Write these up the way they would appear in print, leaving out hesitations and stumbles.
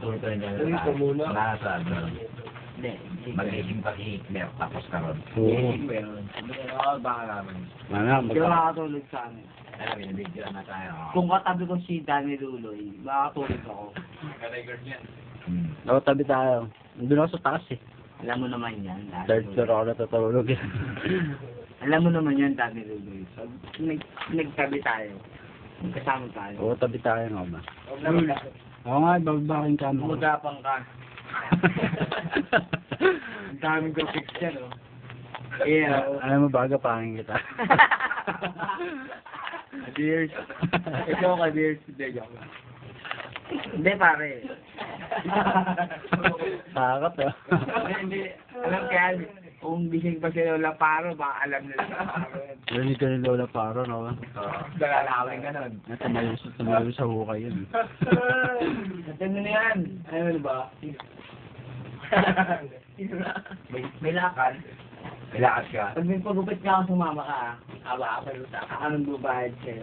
Tuloy-tuloy niya Uy, ito muna. nasa Hindi. mag-ising pa si Hitler tapos karon. Oo. Baka naman. Hindi ako nakatulog sa amin. Alam, binibidyo na tayo. Kung katabi ko si Danny Luloy, makakatulog ako. Oo, tabi tayo. Nandun ako sa taas eh. Alam mo naman yan, Danny Third floor Luloy. ako natutulog eh. Alam mo naman yan, Danny Luloy. So, nagtabi tayo. Magkasama tayo. Oo, tabi tayo nga ba? Oo nga, bababaking ka mo. Magapang ka. Ang daming graphics yan, oh. Yeah. Alam mo ba, agapangin kita. Beers. Ikaw ka, Beers. Hindi, joke lang. Hindi, pare. Takot ah. Hindi. Alam kaya, kung gising pa si Lola Paro, baka alam nila. Rinig ka ni Lola Paro, no? Dalalawin ka nun. Tumayo sa hukay yun. Natin mo na yan. Ano ba? May lakad. May lakad ka. Pag may pagupit ka ako, sumama ka, awa ka luta ka. Anong bubayad sa'yo?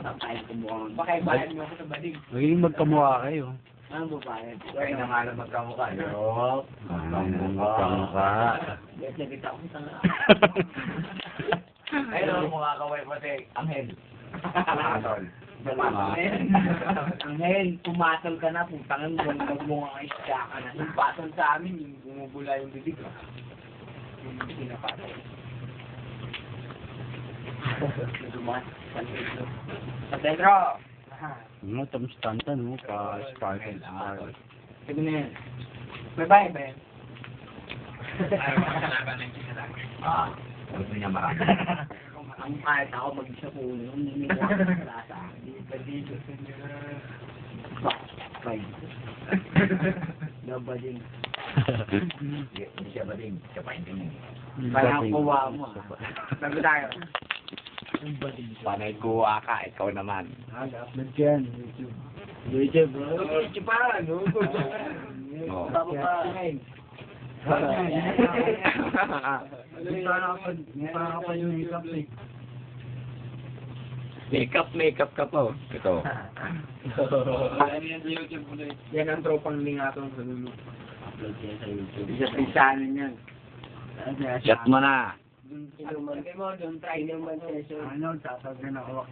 Pagkain ko mo. Pakaibayad mo ako sa badig. Magiging magkamukha kayo. Anong bubayad? Kaya na nga lang magkamukha. Yo. Magkamukha. Yes, nakita ko sa Ayun, mga kaway pati. Anghel. Anghel. Anghel, pumatol ka na, putangin mo, magmunga ka isya ka na. Yung patol sa amin, yung bumubula yung bibig. Yung pinapatol. Dumas, San Pedro. San Pedro! Ano, tamstanta, no? Pa-sparkle. Sige na yan. May bahay ba yan? Gusto niya marami. Ang kahit ako mag-isa po, yung niniwa ko sa lasa. Dito sa inyo. Bye. Nabading. Hindi siya ba din? Siya pa hindi. Parang kuha mo. Sabi tayo. Panay kuha ka, ikaw naman. Upload yan. YouTube. YouTube, bro. YouTube pa, no? Oo. Tapos pa. Makeup ka po. Ito. Yan ang tropang lingatong sa lulo. Upload yan sa YouTube. Isa-isanin yan. Shot mo na. Inuman mo, doon try inuman session. Ano, tatawag na uwak.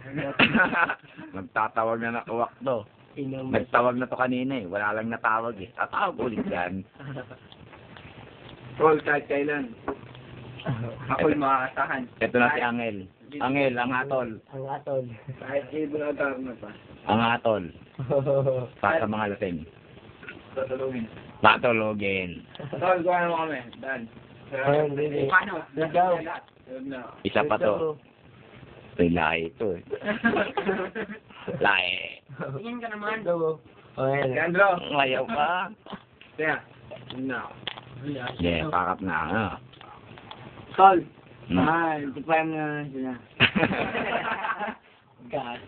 Nagtatawag na ng uwak to. Nagtawag na to kanina eh. Wala lang natawag eh. Tatawag ulit yan. Roll kahit kailan. Ako'y makakatahan. Ito na si Angel. Angel, ang atol. Ang atol. Kahit ibon agar na pa. Ang atol. Para sa mga lasing. Tutulungin. Patulogin. Tol, gawa mo kami. Dan. Paano? Let's go. Isa pa to. May lahi ito eh. Lahi. Tingin ka naman. Okay. Leandro. Ayaw ka. Kaya. No. Yeah, pakap na. Ano? Tol. Hmm. Tipayan na sila. Gas.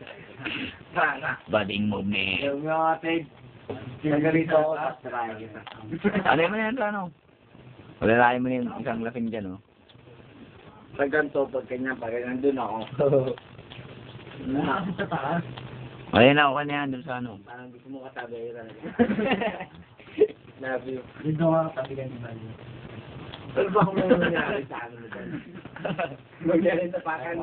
Bading move ni. Yung mga tape. Nagalito ako. Try kita. Ano mo yan, ano? Wala lahi mo yung isang lasing dyan, oh. Sa ganito, pag kanya, pag nandun ako. Sa taas. Wala na ako kanyan dun sa ano. Parang gusto mo katabi. Love you. Dito nga katabi ka ni Mario. Pero ba kung may nangyari sa ano nito? Magyari sa pakan.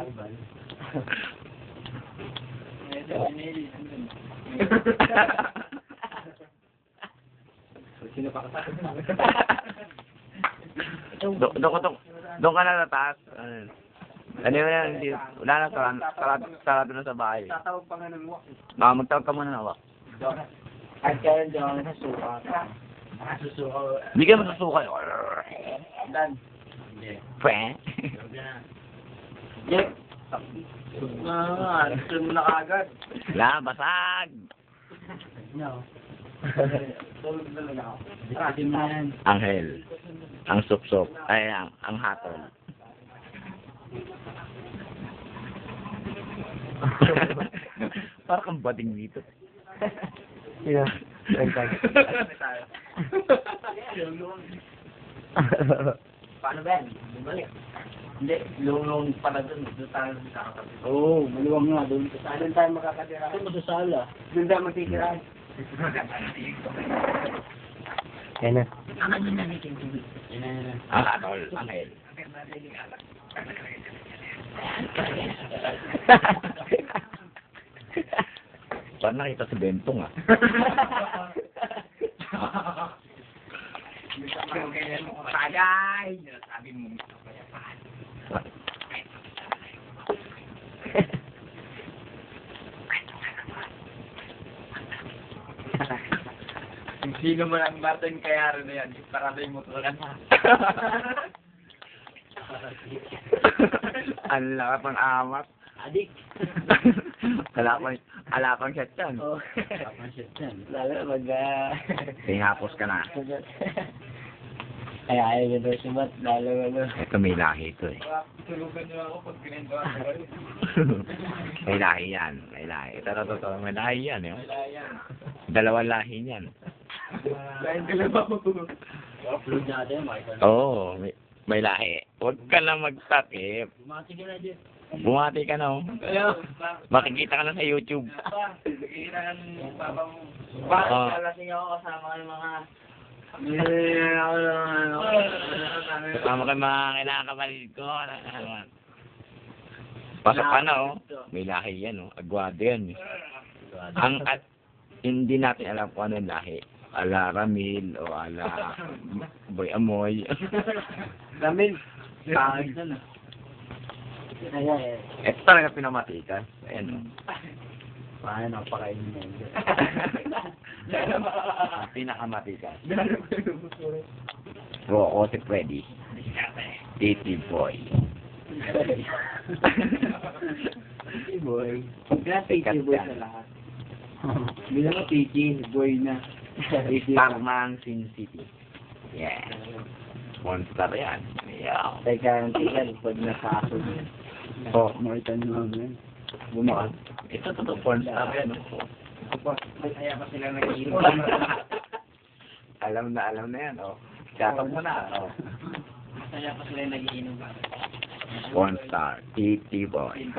Sino pa kasama? Doon ka na sa taas. Ano yun yan? Wala na, sarado na sa bahay. Tatawag pa nga ng walk. Baka magtawag ka muna na, wak. At kaya dyan ako nasuka. Nasusuka. Hindi ka masusuka. Dan. Pwe. Jack. Gusto mo na kagad. Wala, basag. No. Tulog na lang ako. Anghel. Ang sup-sup. Ay, ang hatol. Parang kang bading dito. Yeah. Paano ba yan? Bumalik. Hindi, lulong pala dun. Doon tayo sa kakapit. Oo, maluwang nga doon. Saan tayo makakatira? Ito mo sa sala. Doon tayo magtitirahan. Yan na. Tol, Angel. Parang nakita si Bentong ah. Tagay! Sabi mo, kung sino man ang Martin Kayaro na yan, parado yung motor ka na. Ang lakas ng amat. Adik. Ala pang shot yan. Oo. Lalo mag... Tinapos ka na. Ay, ayaw nyo daw sumat. Lalo ano. Ito may lahi ito eh. Tulugan niyo ako pag pinendo ako. May lahi yan. May lahi. Ito, may lahi yan. Eh. Wala yan. Dalawang lahi yan. Dahil dalawa mo. Upload natin, Michael. Oo, may lahi. Huwag ka na magtakip. Bumati ka na dyan. Bumati ka na oh. Kaya, Makikita ka na sa YouTube. kailangan baba mo. Oo. Bakit kalasing ako kasama ng mga... Kasama ka mga kailangan kapatid ko. Pasok ka na oh. May lahi yan oh. Agwado yan eh. At hindi natin alam kung ano yung lahi. Ala Ramil o ala Boy Amoy. Ramil. Pangit na na. Ayan. Ito talaga pinamatikan. Ayan oh. Paano napakainin mo yun? Pinakamatikan. Rocco si Freddy. Titi Boy. Titi boy. Kaya Sikat titi boy yan. sa lahat. Bilang mo titi boy na. Parmang Sin City. Yeah. Monster yan. Yeah. Teka, pag nasa mo. Oh, Martin mo yan. bumakas. Ito totoo porn star yan. Oh. Kaya pa sila nag-iinom. Alam na yan. Oh. Katong mo na. Oh. Kaya pa sila nag-iinom. Porn star. Titi Boy.